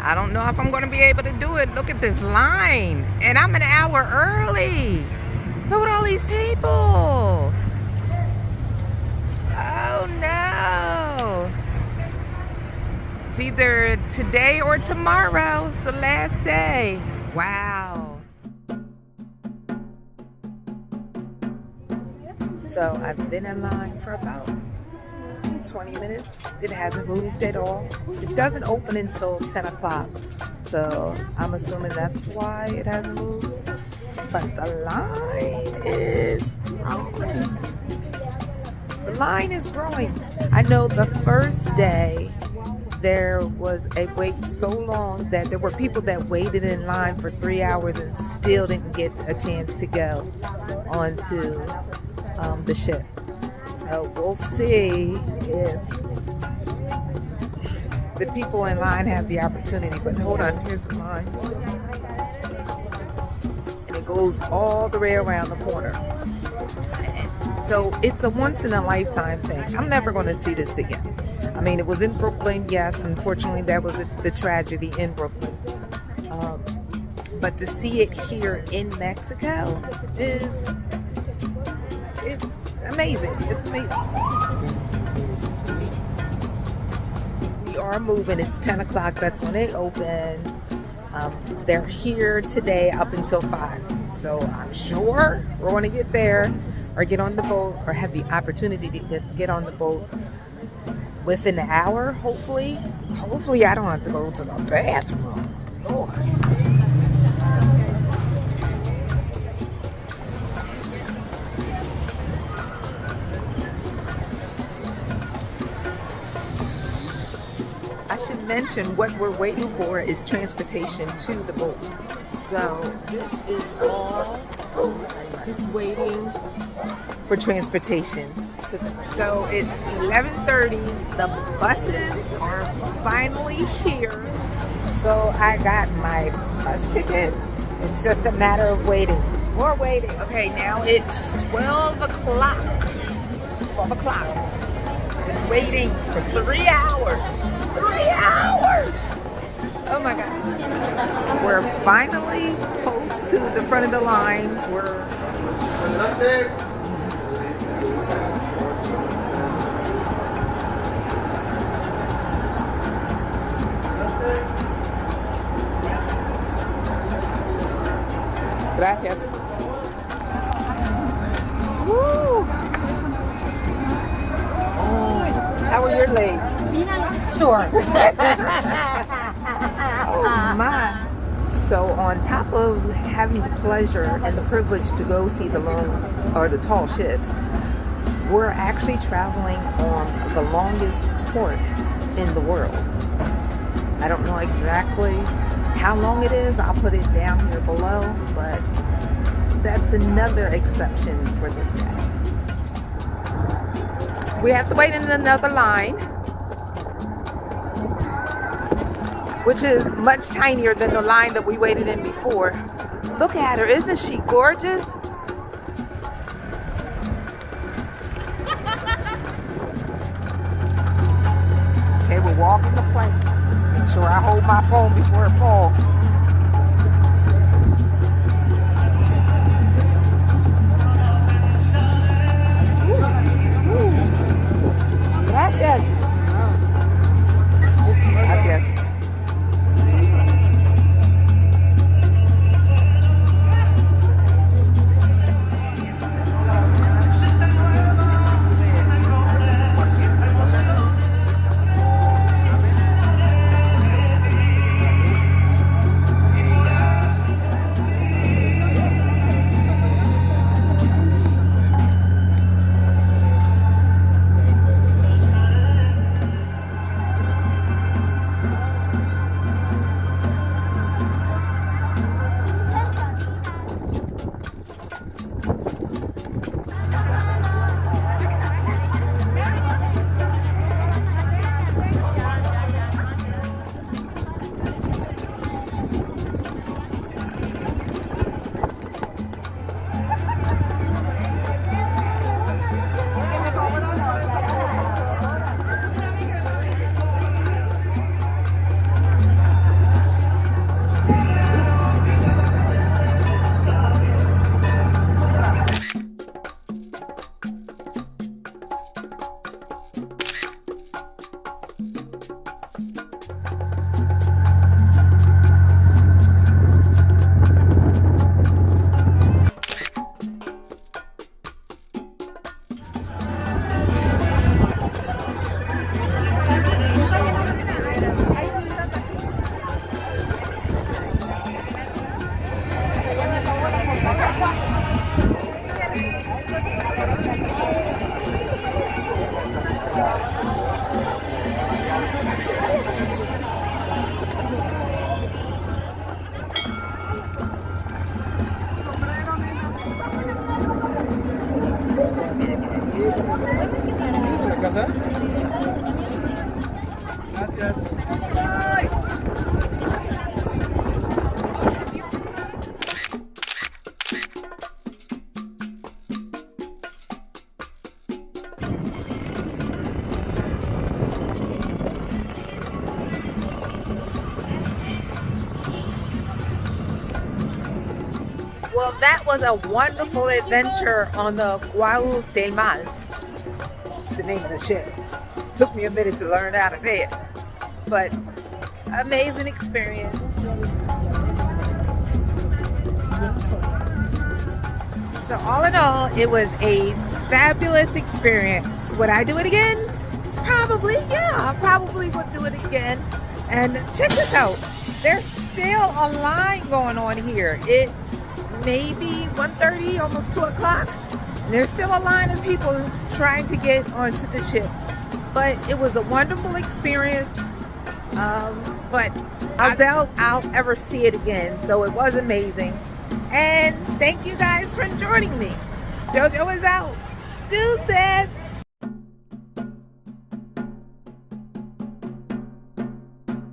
I don't know if I'm going to be able to do it. Look at this line. And I'm an hour early. Look at all these people. Oh no. It's either today or tomorrow. It's the last day. Wow. So I've been in line for about 20 minutes. It hasn't moved at all. It doesn't open until 10 o'clock. So I'm assuming that's why it hasn't moved. But the line is growing. The line is growing. I know the first day there was a wait so long that there were people that waited in line for 3 hours and still didn't get a chance to go onto the ship. So we'll see if the people in line have the opportunity. But hold on, here's the line. And it goes all the way around the corner. So it's a once in a lifetime thing. I'm never going to see this again. I mean, it was in Brooklyn, yes. Unfortunately, that was the tragedy in Brooklyn. But to see it here in Mexico it's amazing. It's amazing. We are moving. It's 10 o'clock. That's when they open. They're here today up until 5. So I'm sure we're going to get there or get on the boat or have the opportunity to get on the boat within an hour, hopefully. Hopefully I don't have to go to the bathroom. Lord. I should mention what we're waiting for is transportation to the boat. So this is all just waiting for transportation to them. So it's 11:30. The buses are finally here. So I got my bus ticket. It's just a matter of waiting. More waiting. Okay, now it's 12 o'clock. 12 o'clock. Been waiting for 3 hours. 3 hours! Oh my God. We're finally close to the front of the line. Gracias. Woo! How are your legs? Sure. Oh my. So on top of having the pleasure and the privilege to go see the tall ships, we're actually traveling on the longest port in the world. I don't know exactly how long it is. I'll put it down here below, but that's another exception for this day. So we have to wait in another line, which is much tinier than the line that we waited in before. Look at her, isn't she gorgeous? Okay, we're walking the plank. Make sure I hold my phone before it falls. Gracias. Gracias. Well, that was a wonderful adventure on the Cuauhtémoc. That's the name of the ship. Took me a minute to learn how to say it, but amazing experience. So all in all, it was a fabulous experience. Would I do it again? Probably, yeah. I probably would do it again. And check this out. There's still a line going on here. It's maybe 1:30, almost 2 o'clock. And there's still a line of people trying to get onto the ship. But it was a wonderful experience. But I doubt I'll ever see it again. So it was amazing. And thank you guys for joining me. JoJo is out. Deuces.